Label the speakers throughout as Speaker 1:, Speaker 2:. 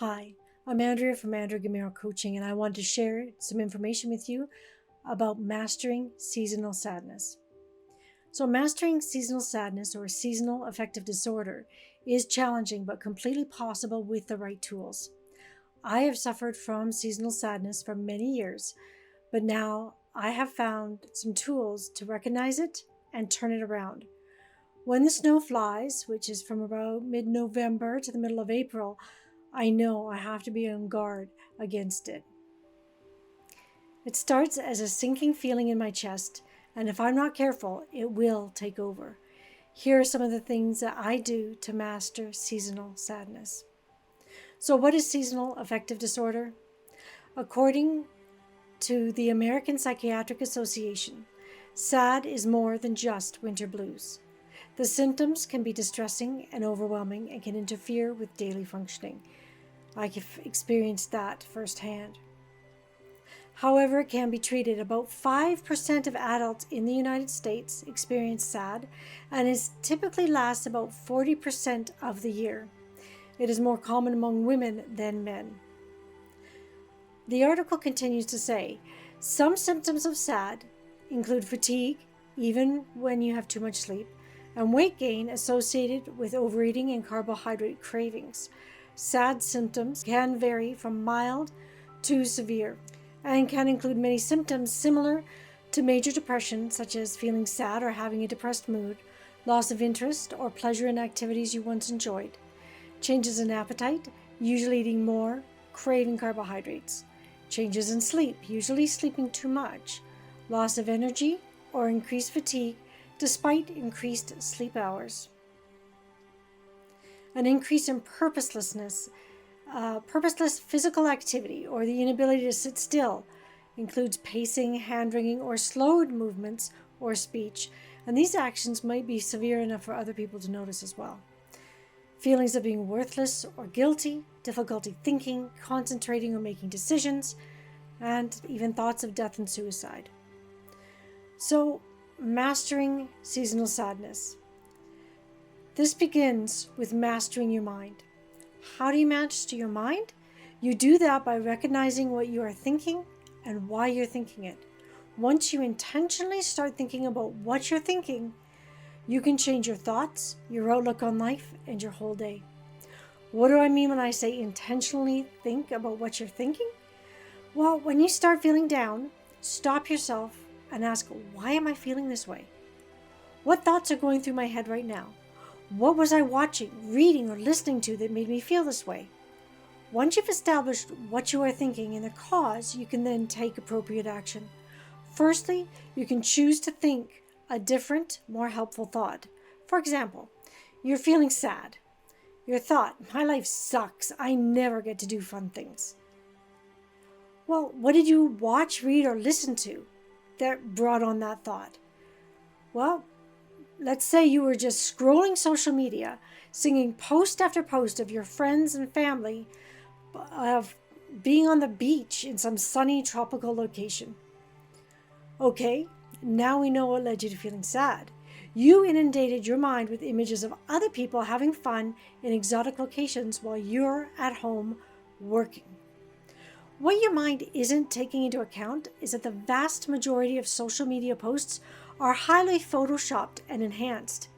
Speaker 1: Hi, I'm Andrea from Andrea Gamero Coaching, and I want to share some information with you about mastering seasonal sadness. So, mastering seasonal sadness or seasonal affective disorder is challenging but completely possible with the right tools. I have suffered from seasonal sadness for many years, but now I have found some tools to recognize it and turn it around. When the snow flies, which is from about mid-November to the middle of April, I know I have to be on guard against it. It starts as a sinking feeling in my chest, and if I'm not careful, it will take over. Here are some of the things that I do to master seasonal sadness. So, what is seasonal affective disorder? According to the American Psychiatric Association, SAD is more than just winter blues. The symptoms can be distressing and overwhelming and can interfere with daily functioning. I've experienced that firsthand. However, it can be treated. About 5% of adults in the United States experience SAD, and it typically lasts about 40% of the year. It is more common among women than men. The article continues to say, some symptoms of SAD include fatigue, even when you have too much sleep, and weight gain associated with overeating and carbohydrate cravings. SAD symptoms can vary from mild to severe and can include many symptoms similar to major depression, such as feeling sad or having a depressed mood, loss of interest or pleasure in activities you once enjoyed, changes in appetite, usually eating more, craving carbohydrates, changes in sleep, usually sleeping too much, loss of energy or increased fatigue despite increased sleep hours. An increase in purposeless physical activity or the inability to sit still includes pacing, hand-wringing, or slowed movements or speech, and these actions might be severe enough for other people to notice as well. Feelings of being worthless or guilty, difficulty thinking, concentrating, or making decisions, and even thoughts of death and suicide. So, mastering seasonal sadness. This begins with mastering your mind. How do you master your mind? You do that by recognizing what you are thinking and why you're thinking it. Once you intentionally start thinking about what you're thinking, you can change your thoughts, your outlook on life, and your whole day. What do I mean when I say intentionally think about what you're thinking? Well, when you start feeling down, stop yourself and ask, why am I feeling this way? What thoughts are going through my head right now? What was I watching, reading, or listening to that made me feel this way? Once you've established what you are thinking and the cause, you can then take appropriate action. Firstly, you can choose to think a different, more helpful thought. For example, you're feeling sad. Your thought, my life sucks. I never get to do fun things. Well, what did you watch, read, or listen to that brought on that thought? Well, let's say you were just scrolling social media, singing post after post of your friends and family of being on the beach in some sunny tropical location. Okay, now we know what led you to feeling sad. You inundated your mind with images of other people having fun in exotic locations while you're at home working. What your mind isn't taking into account is that the vast majority of social media posts are highly photoshopped and enhanced.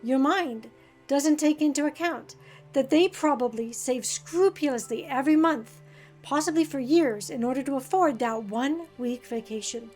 Speaker 1: Your mind doesn't take into account that they probably save scrupulously every month, possibly for years, in order to afford that 1 week vacation.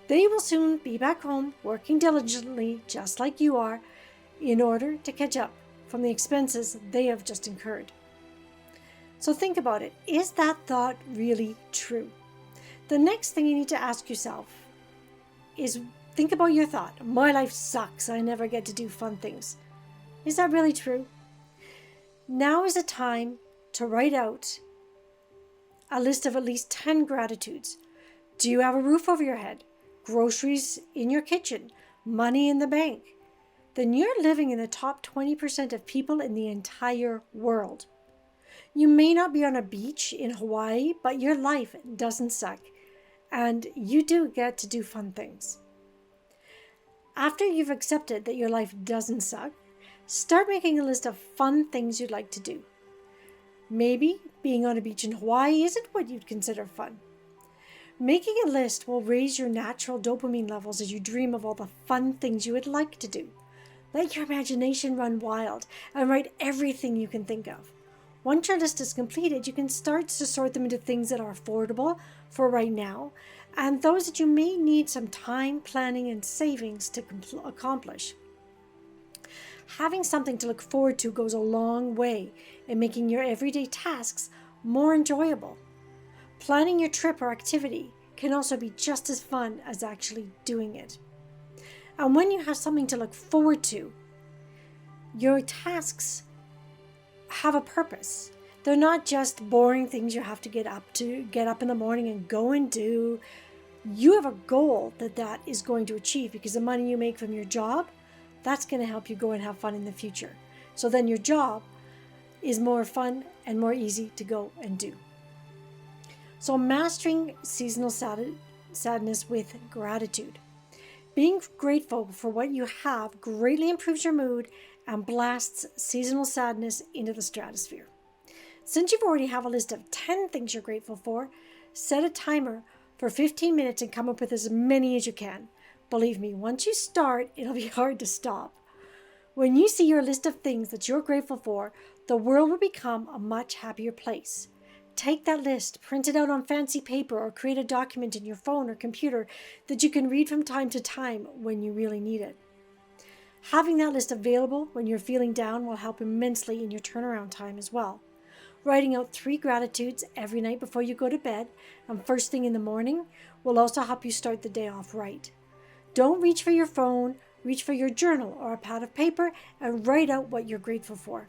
Speaker 1: They will soon be back home working diligently, just like you are, in order to catch up from the expenses they have just incurred. So think about it. Is that thought really true? The next thing you need to ask yourself is, think about your thought. My life sucks. I never get to do fun things. Is that really true? Now is the time to write out a list of at least 10 gratitudes. Do you have a roof over your head? Groceries in your kitchen? Money in the bank? Then you're living in the top 20% of people in the entire world. You may not be on a beach in Hawaii, but your life doesn't suck, and you do get to do fun things. After you've accepted that your life doesn't suck, start making a list of fun things you'd like to do. Maybe being on a beach in Hawaii isn't what you'd consider fun. Making a list will raise your natural dopamine levels as you dream of all the fun things you would like to do. Let your imagination run wild and write everything you can think of. Once your list is completed, you can start to sort them into things that are affordable for right now and those that you may need some time, planning, and savings to accomplish. Having something to look forward to goes a long way in making your everyday tasks more enjoyable. Planning your trip or activity can also be just as fun as actually doing it. And when you have something to look forward to, your tasks have a purpose. They're not just boring things you have to get up in the morning and go and do. You have a goal that is going to achieve, because the money you make from your job, that's going to help you go and have fun in the future. So then your job is more fun and more easy to go and do. So mastering seasonal sadness with gratitude. Being grateful for what you have greatly improves your mood and blasts seasonal sadness into the stratosphere. Since you already have a list of 10 things you're grateful for, set a timer for 15 minutes and come up with as many as you can. Believe me, once you start, it'll be hard to stop. When you see your list of things that you're grateful for, the world will become a much happier place. Take that list, print it out on fancy paper, or create a document in your phone or computer that you can read from time to time when you really need it. Having that list available when you're feeling down will help immensely in your turnaround time as well. Writing out 3 gratitudes every night before you go to bed and first thing in the morning will also help you start the day off right. Don't reach for your phone, reach for your journal or a pad of paper and write out what you're grateful for.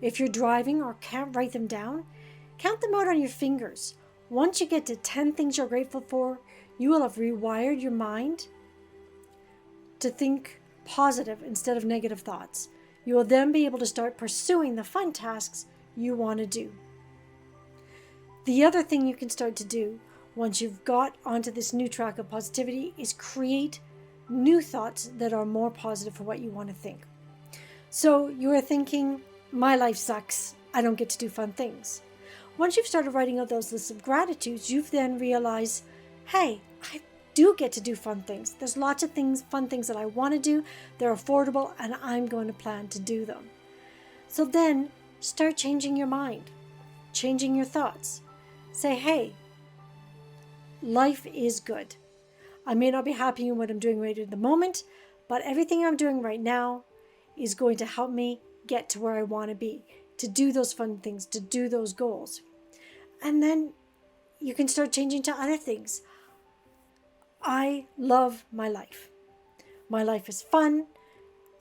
Speaker 1: If you're driving or can't write them down, count them out on your fingers. Once you get to 10 things you're grateful for, you will have rewired your mind to think positive instead of negative thoughts. You will then be able to start pursuing the fun tasks you want to do. The other thing you can start to do once you've got onto this new track of positivity is create new thoughts that are more positive for what you want to think. So you are thinking, my life sucks, I don't get to do fun things. Once you've started writing out those lists of gratitudes, you've then realized, hey, I do get to do fun things. There's lots of fun things that I want to do. They're affordable and I'm going to plan to do them. So then start changing your mind, changing your thoughts. Say, hey, life is good. I may not be happy in what I'm doing right at the moment, but everything I'm doing right now is going to help me get to where I want to be, to do those fun things, to do those goals. And then you can start changing to other things. I love my life. My life is fun.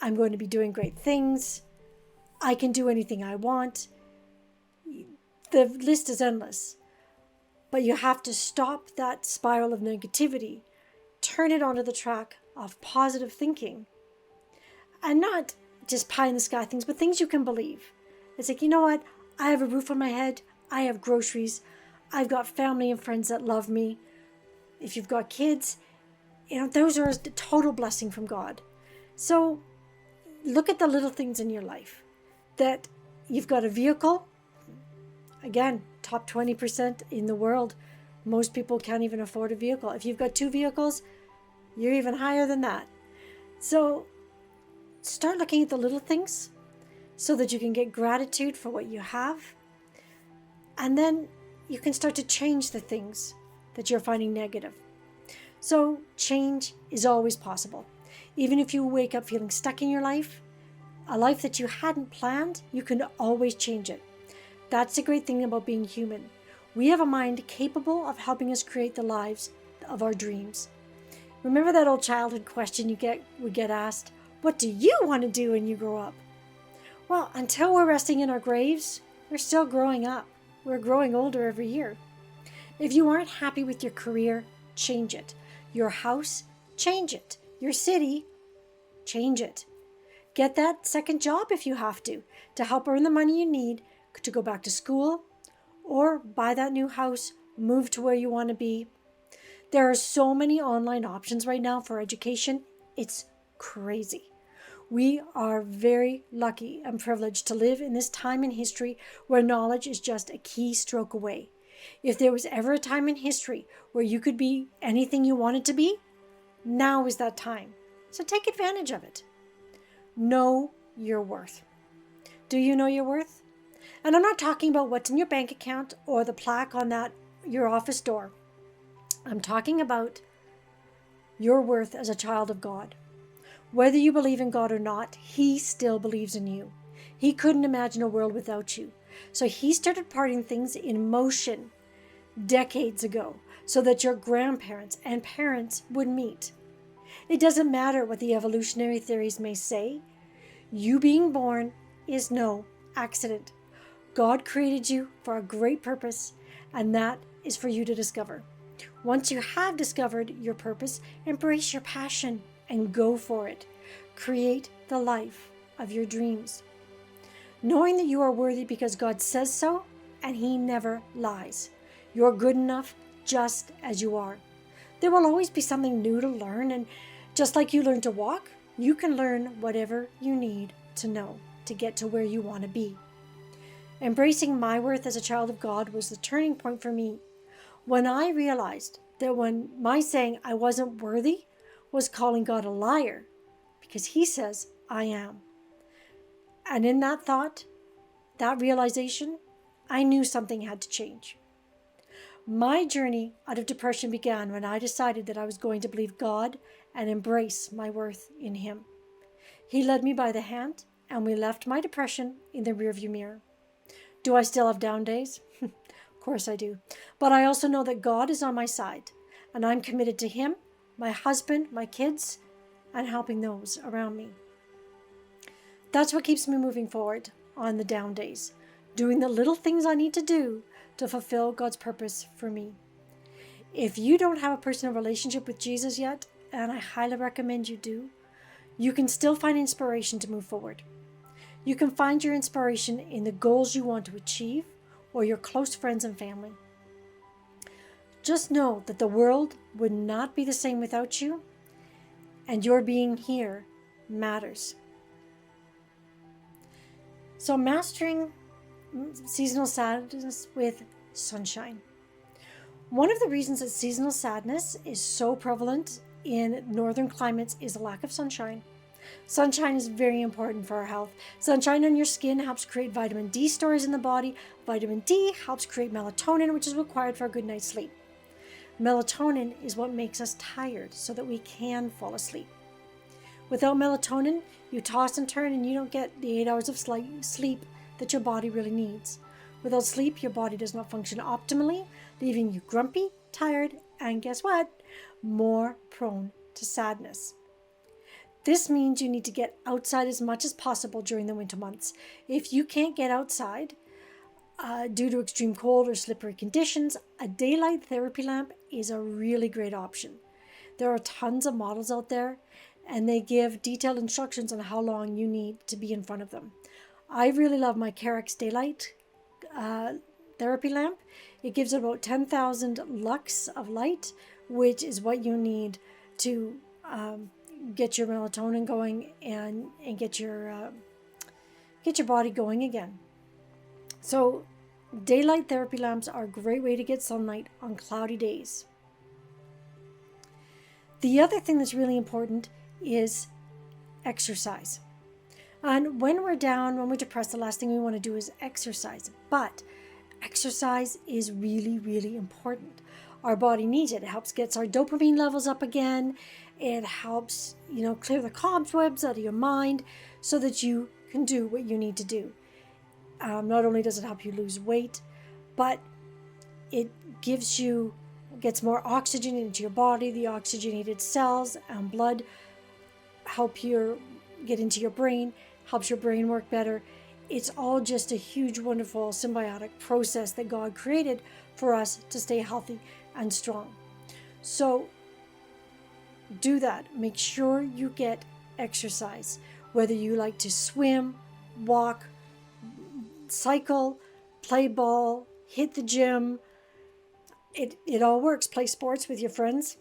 Speaker 1: I'm going to be doing great things. I can do anything I want. The list is endless. But you have to stop that spiral of negativity, turn it onto the track of positive thinking, and not just pie in the sky things, but things you can believe. It's like, you know what? I have a roof on my head. I have groceries. I've got family and friends that love me. If you've got kids, those are a total blessing from God. So look at the little things in your life. That you've got a vehicle. Again, top 20% in the world. Most people can't even afford a vehicle. If you've got 2 vehicles, you're even higher than that. So start looking at the little things so that you can get gratitude for what you have. And then you can start to change the things that you're finding negative. So change is always possible. Even if you wake up feeling stuck in your life, a life that you hadn't planned, you can always change it. That's the great thing about being human. We have a mind capable of helping us create the lives of our dreams. Remember that old childhood question would get asked, what do you want to do when you grow up? Well, until we're resting in our graves, we're still growing up. We're growing older every year. If you aren't happy with your career, change it. Your house, change it. Your city, change it. Get that second job if you have to help earn the money you need to go back to school or buy that new house, move to where you want to be. There are so many online options right now for education. It's crazy. We are very lucky and privileged to live in this time in history where knowledge is just a keystroke away. If there was ever a time in history where you could be anything you wanted to be, now is that time. So take advantage of it. Know your worth. Do you know your worth? And I'm not talking about what's in your bank account or the plaque on your office door. I'm talking about your worth as a child of God. Whether you believe in God or not, He still believes in you. He couldn't imagine a world without you. So He started putting things in motion decades ago so that your grandparents and parents would meet. It doesn't matter what the evolutionary theories may say. You being born is no accident. God created you for a great purpose, and that is for you to discover. Once you have discovered your purpose, embrace your passion and go for it. Create the life of your dreams. Knowing that you are worthy because God says so, and He never lies. You're good enough just as you are. There will always be something new to learn, and just like you learn to walk, you can learn whatever you need to know to get to where you want to be. Embracing my worth as a child of God was the turning point for me when I realized that when my saying I wasn't worthy was calling God a liar, because He says I am. And in that thought, that realization, I knew something had to change. My journey out of depression began when I decided that I was going to believe God and embrace my worth in Him. He led me by the hand, and we left my depression in the rearview mirror. Do I still have down days? Of course I do. But I also know that God is on my side, and I'm committed to Him, my husband, my kids, and helping those around me. That's what keeps me moving forward on the down days, doing the little things I need to do to fulfill God's purpose for me. If you don't have a personal relationship with Jesus yet, and I highly recommend you do, you can still find inspiration to move forward. You can find your inspiration in the goals you want to achieve or your close friends and family. Just know that the world would not be the same without you, and your being here matters. So mastering seasonal sadness with sunshine. One of the reasons that seasonal sadness is so prevalent in northern climates is a lack of sunshine. Sunshine is very important for our health. Sunshine on your skin helps create vitamin D stores in the body. Vitamin D helps create melatonin, which is required for a good night's sleep. Melatonin is what makes us tired so that we can fall asleep. Without melatonin, you toss and turn and you don't get the 8 hours of sleep that your body really needs. Without sleep, your body does not function optimally, leaving you grumpy, tired, and guess what? More prone to sadness. This means you need to get outside as much as possible during the winter months. If you can't get outside due to extreme cold or slippery conditions, a daylight therapy lamp is a really great option. There are tons of models out there, and they give detailed instructions on how long you need to be in front of them. I really love my Carex daylight therapy lamp. It gives about 10,000 lux of light, which is what you need to get your melatonin going and get your body going again. So daylight therapy lamps are a great way to get sunlight on cloudy days. The other thing that's really important is exercise. And when we're down, when we're depressed, the last thing we want to do is exercise. But exercise is really, really important. Our body needs it. It helps get our dopamine levels up again. It helps, clear the cobwebs out of your mind so that you can do what you need to do. Not only does it help you lose weight, but it gets more oxygen into your body. The oxygenated cells and blood help you get into your brain, helps your brain work better. It's all just a huge, wonderful, symbiotic process that God created for us to stay healthy and strong. So do that. Make sure you get exercise, whether you like to swim, walk, cycle, play ball, hit the gym. It all works. Play sports with your friends.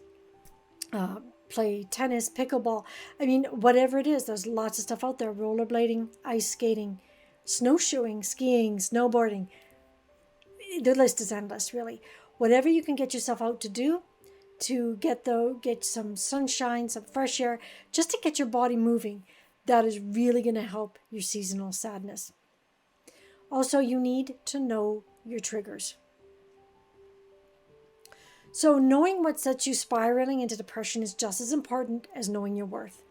Speaker 1: play tennis, pickleball. I mean, whatever it is, there's lots of stuff out there. Rollerblading, ice skating, snowshoeing, skiing, snowboarding. The list is endless, really. Whatever you can get yourself out to do to get some sunshine, some fresh air, just to get your body moving, that is really going to help your seasonal sadness. Also, you need to know your triggers. So knowing what sets you spiraling into depression is just as important as knowing your worth.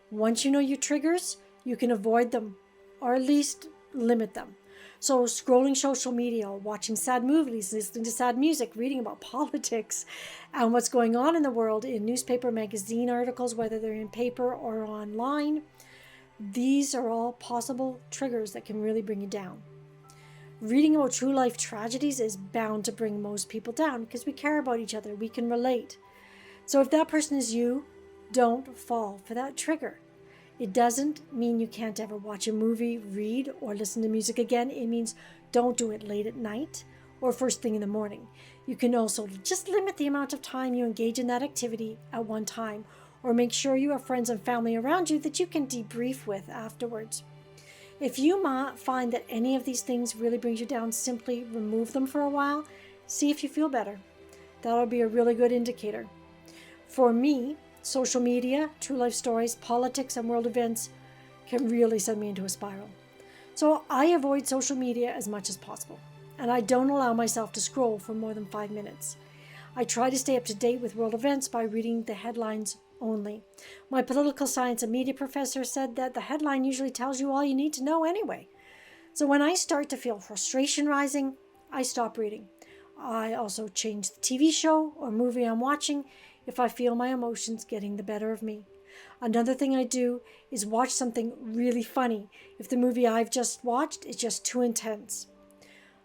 Speaker 1: Once you know your triggers, you can avoid them, or at least limit them. So scrolling social media, watching sad movies, listening to sad music, reading about politics and what's going on in the world in newspaper, magazine articles, whether they're in paper or online, these are all possible triggers that can really bring you down. Reading about true life tragedies is bound to bring most people down because we care about each other. We can relate. So if that person is you, don't fall for that trigger. It doesn't mean you can't ever watch a movie, read, or listen to music again. It means don't do it late at night or first thing in the morning. You can also just limit the amount of time you engage in that activity at one time, or make sure you have friends and family around you that you can debrief with afterwards. If you find that any of these things really brings you down, simply remove them for a while. See if you feel better. That'll be a really good indicator. For me, social media, true life stories, politics, and world events can really send me into a spiral. So I avoid social media as much as possible, and I don't allow myself to scroll for more than 5 minutes. I try to stay up to date with world events by reading the headlines only. My political science and media professor said that the headline usually tells you all you need to know anyway. So when I start to feel frustration rising, I stop reading. I also change the TV show or movie I'm watching if I feel my emotions getting the better of me. Another thing I do is watch something really funny if the movie I've just watched is just too intense.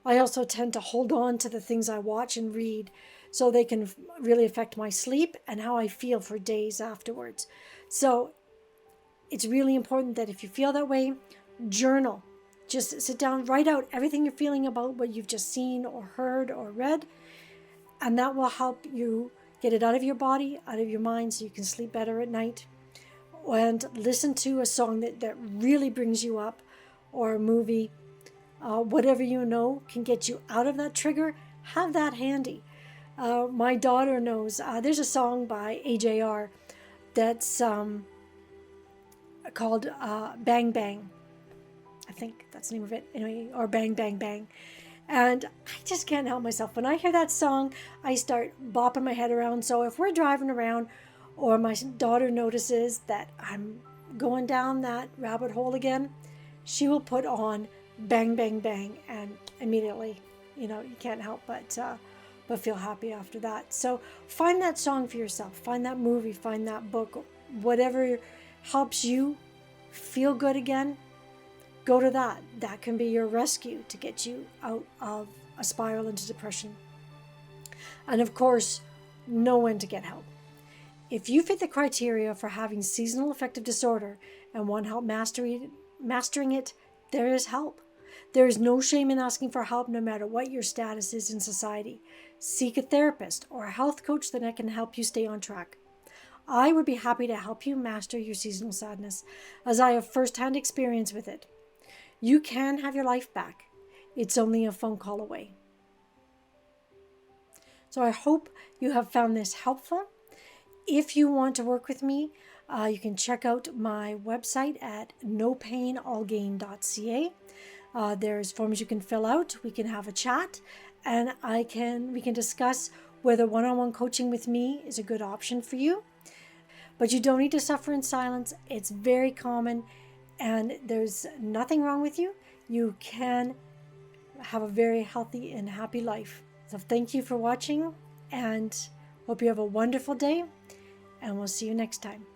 Speaker 1: I also tend to hold on to the things I watch and read so they can really affect my sleep and how I feel for days afterwards. So it's really important that if you feel that way, journal. Just sit down, write out everything you're feeling about what you've just seen or heard or read, and that will help you get it out of your body, out of your mind, so you can sleep better at night. And listen to a song that really brings you up, or a movie. Whatever you know can get you out of that trigger, have that handy. My daughter knows there's a song by AJR that's called Bang Bang. I think that's the name of it, anyway, or Bang Bang Bang. And I just can't help myself. When I hear that song, I start bopping my head around. So if we're driving around or my daughter notices that I'm going down that rabbit hole again, she will put on Bang Bang Bang, and immediately, you can't help but feel happy after that. So find that song for yourself, find that movie, find that book, whatever helps you feel good again, go to that. That can be your rescue to get you out of a spiral into depression. And of course, know when to get help. If you fit the criteria for having seasonal affective disorder and want help mastering it, there is help. There is no shame in asking for help, no matter what your status is in society. Seek a therapist or a health coach that can help you stay on track. I would be happy to help you master your seasonal sadness, as I have firsthand experience with it. You can have your life back. It's only a phone call away. So I hope you have found this helpful. If you want to work with me, you can check out my website at nopainallgain.ca. There's forms you can fill out. We can have a chat, and we can discuss whether one-on-one coaching with me is a good option for you. But you don't need to suffer in silence. It's very common, and there's nothing wrong with you. You can have a very healthy and happy life. So thank you for watching, and hope you have a wonderful day, and we'll see you next time.